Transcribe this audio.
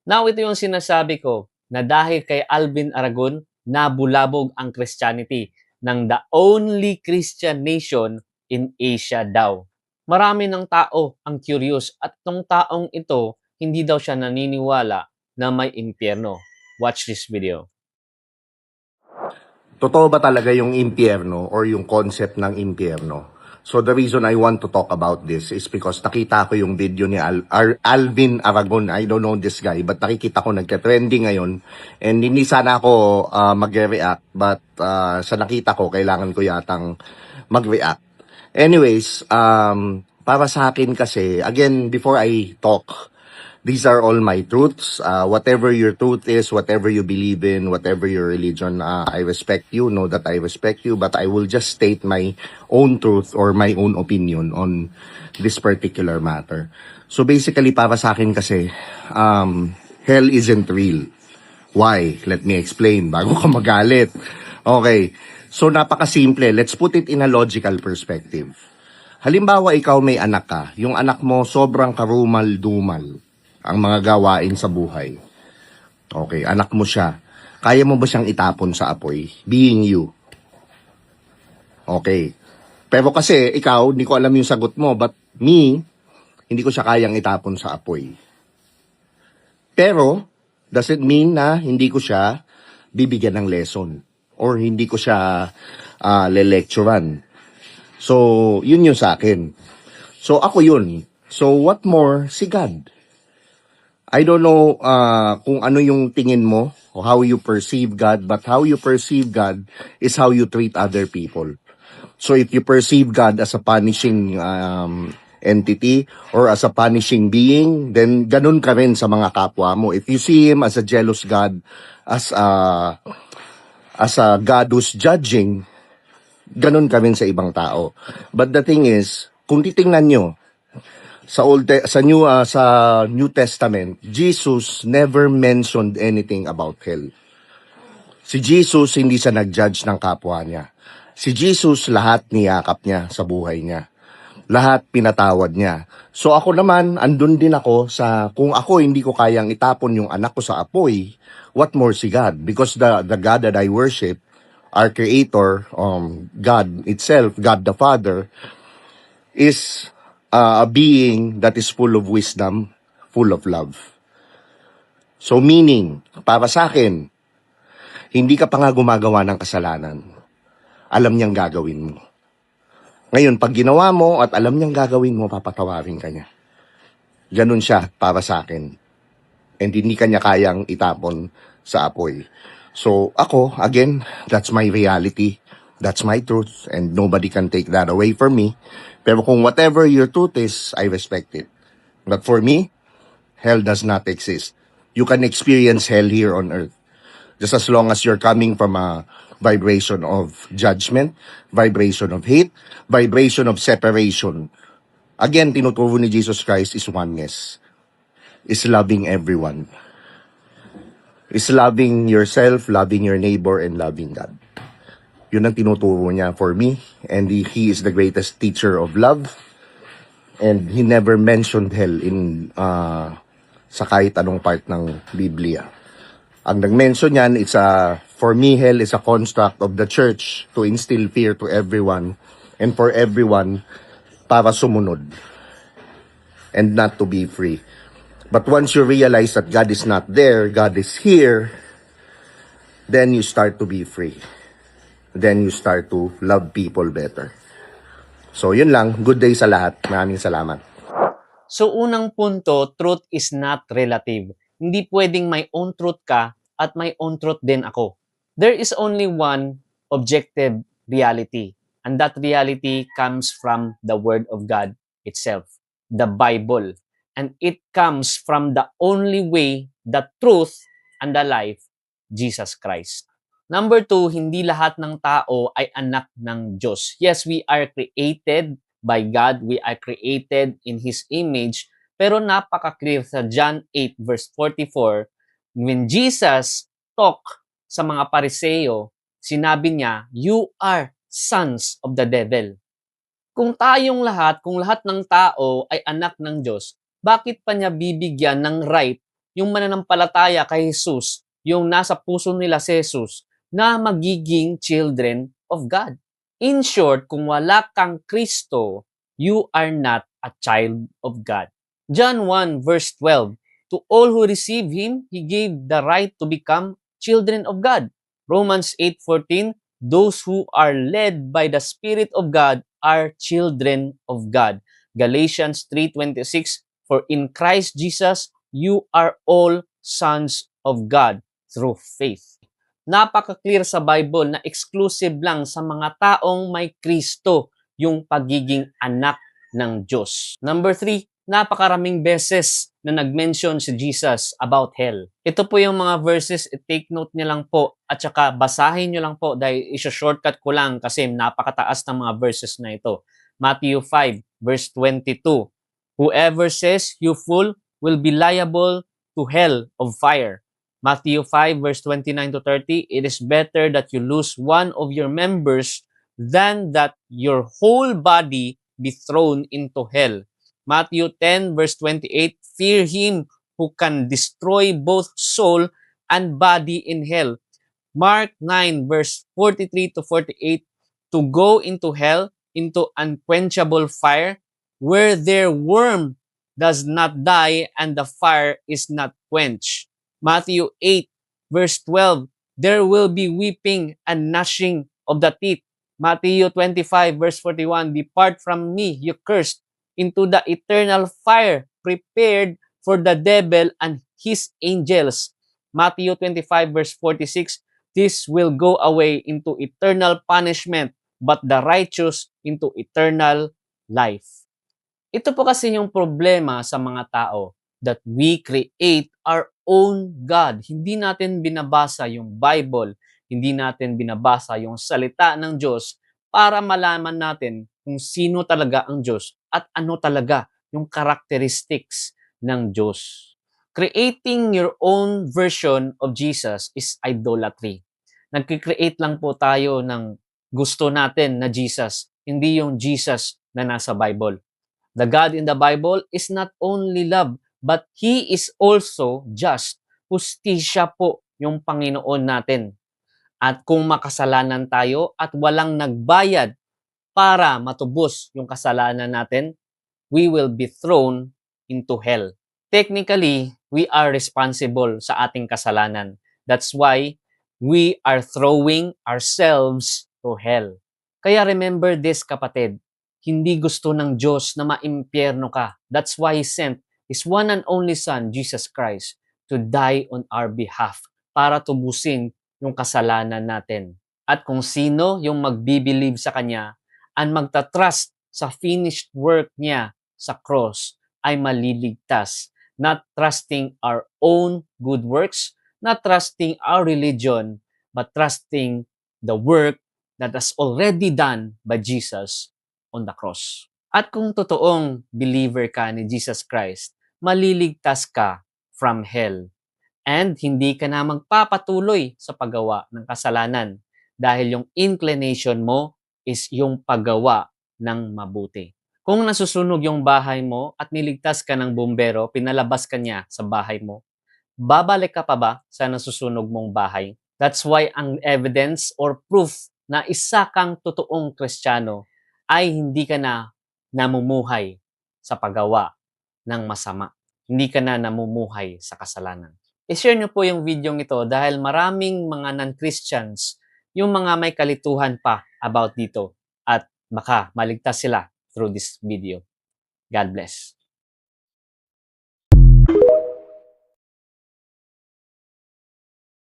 Now, ito yung sinasabi ko na dahil kay Alvin Aragon, nabulabog ang Christianity ng the only Christian nation in Asia daw. Marami ng tao ang curious at tong taong ito, hindi daw siya naniniwala na may impyerno. Watch this video. Totoo ba talaga yung impyerno or yung concept ng impyerno? So the reason I want to talk about this is because nakita ko yung video ni Alvin Aragon. I don't know this guy, but nakikita ko nagka-trending ngayon. And hindi sana ako mag-react, but sa nakita ko, kailangan ko yatang mag-react. Anyways, para sa akin kasi, again, before I talk, these are all my truths. Whatever your truth is, whatever you believe in, whatever your religion, I respect you. Know that I respect you, but I will just state my own truth or my own opinion on this particular matter. So basically, para sa akin kasi, hell isn't real. Why? Let me explain bago ka magalit. Okay. So napakasimple. Let's put it in a logical perspective. Halimbawa, ikaw may anak ka. Yung anak mo sobrang karumal-dumal ang mga gawain sa buhay. Okay, anak mo siya. Kaya mo ba siyang itapon sa apoy? Being you. Okay. Pero kasi ikaw, hindi ko alam yung sagot mo, but me, hindi ko siya kayang itapon sa apoy. Pero, does it mean na hindi ko siya bibigyan ng lesson? Or hindi ko siya le-lecturean? So, yun yung sa akin. So, ako yun. So, what more si God? I don't know kung ano yung tingin mo o how you perceive God, but how you perceive God is how you treat other people. So if you perceive God as a punishing entity or as a punishing being, then ganun ka rin sa mga kapwa mo. If you see Him as a jealous God, as a God who's judging, ganun ka rin sa ibang tao. But the thing is, kung titingnan nyo, sa New Testament, Jesus never mentioned anything about hell. Si Jesus hindi siya nag-judge ng kapwa niya. Si Jesus lahat niyakap niya sa buhay niya. Lahat pinatawad niya. So ako naman, andun din ako sa kung ako hindi ko kayang itapon yung anak ko sa apoy, what more si God? Because the God that I worship, our creator, God itself, God the Father, is a being that is full of wisdom, full of love. So meaning, para sa akin, hindi ka pa nga gumagawa ng kasalanan. Alam niyang gagawin mo. Ngayon, pag ginawa mo at alam niyang gagawin mo, papatawarin ka niya. Ganun siya para sa akin. And hindi ka niya kayang itapon sa apoy. So ako, again, that's my reality. That's my truth. And nobody can take that away from me. Pero kung whatever your truth is, I respect it. But for me, hell does not exist. You can experience hell here on earth. Just as long as you're coming from a vibration of judgment, vibration of hate, vibration of separation. Again, tinuturo ni Jesus Christ is oneness. Is loving everyone. Is loving yourself, loving your neighbor, and loving God. Yun ang tinuturo niya for me. And he is the greatest teacher of love. And he never mentioned hell in sa kahit anong part ng Biblia. Ang nag-mention niyan, for me, hell is a construct of the church to instill fear to everyone and for everyone para sumunod and not to be free. But once you realize that God is not there, God is here, then you start to be free. Then you start to love people better. So yun lang, good day sa lahat. Maraming salamat. So unang punto, truth is not relative. Hindi pwedeng may own truth ka at may own truth din ako. There is only one objective reality. And that reality comes from the Word of God itself, the Bible. And it comes from the only way, the truth, and the life, Jesus Christ. Number two, hindi lahat ng tao ay anak ng Diyos. Yes, we are created by God. We are created in His image. Pero napaka-clear sa John 8 verse 44, when Jesus talked sa mga Pariseo, sinabi niya, you are sons of the devil. Kung tayong lahat, kung lahat ng tao ay anak ng Diyos, bakit pa niya bibigyan ng right yung mananampalataya kay Jesus, yung nasa puso nila si Jesus, na magiging children of God. In short, kung wala kang Kristo, you are not a child of God. John 1 verse 12, to all who receive Him, He gave the right to become children of God. Romans 8:14, those who are led by the Spirit of God are children of God. Galatians 3:26, for in Christ Jesus, you are all sons of God through faith. Napaka-clear sa Bible na exclusive lang sa mga taong may Kristo yung pagiging anak ng Diyos. Number 3, napakaraming beses na nag-mention si Jesus about hell. Ito po yung mga verses, i-take note niyo lang po at saka basahin niyo lang po dahil isa-shortcut ko lang kasi napakataas ng mga verses na ito. Matthew 5 verse 22, whoever says you fool will be liable to hell of fire. Matthew 5 verse 29 to 30, it is better that you lose one of your members than that your whole body be thrown into hell. Matthew 10 verse 28, fear him who can destroy both soul and body in hell. Mark 9 verse 43 to 48, to go into hell, into unquenchable fire, where their worm does not die and the fire is not quenched. Matthew 8 verse 12, there will be weeping and gnashing of the teeth. Matthew 25 verse 41, depart from me, you cursed, into the eternal fire prepared for the devil and his angels. Matthew 25 verse 46, this will go away into eternal punishment, but the righteous into eternal life. Ito po kasi yung problema sa mga tao, that we create our own God. Hindi natin binabasa yung Bible, hindi natin binabasa yung salita ng Diyos para malaman natin kung sino talaga ang Diyos at ano talaga yung characteristics ng Diyos. Creating your own version of Jesus is idolatry. Nagkikreate lang po tayo ng gusto natin na Jesus, hindi yung Jesus na nasa Bible. The God in the Bible is not only love, but He is also just. Hustisya po yung Panginoon natin. At kung makasalanan tayo at walang nagbayad para matubos yung kasalanan natin, we will be thrown into hell. Technically, we are responsible sa ating kasalanan. That's why we are throwing ourselves to hell. Kaya remember this, kapatid. Hindi gusto ng Diyos na maimpyerno ka. That's why He sent His one and only Son, Jesus Christ, to die on our behalf para tubusin yung kasalanan natin. At kung sino yung magbibilieve sa Kanya and magtatrust sa finished work Niya sa cross ay maliligtas. Not trusting our own good works, not trusting our religion, but trusting the work that has already done by Jesus on the cross. At kung totoong believer ka ni Jesus Christ, maliligtas ka from hell. And hindi ka na magpapatuloy sa paggawa ng kasalanan dahil yung inclination mo is yung paggawa ng mabuti. Kung nasusunog yung bahay mo at niligtas ka ng bumbero, pinalabas ka niya sa bahay mo, babalik ka pa ba sa nasusunog mong bahay? That's why ang evidence or proof na isa kang totoong Kristiyano ay hindi ka na namumuhay sa paggawa ng masama. Hindi ka na namumuhay sa kasalanan. I-share nyo po yung video ito dahil maraming mga non-Christians yung mga may kalituhan pa about dito at baka maligtas sila through this video. God bless.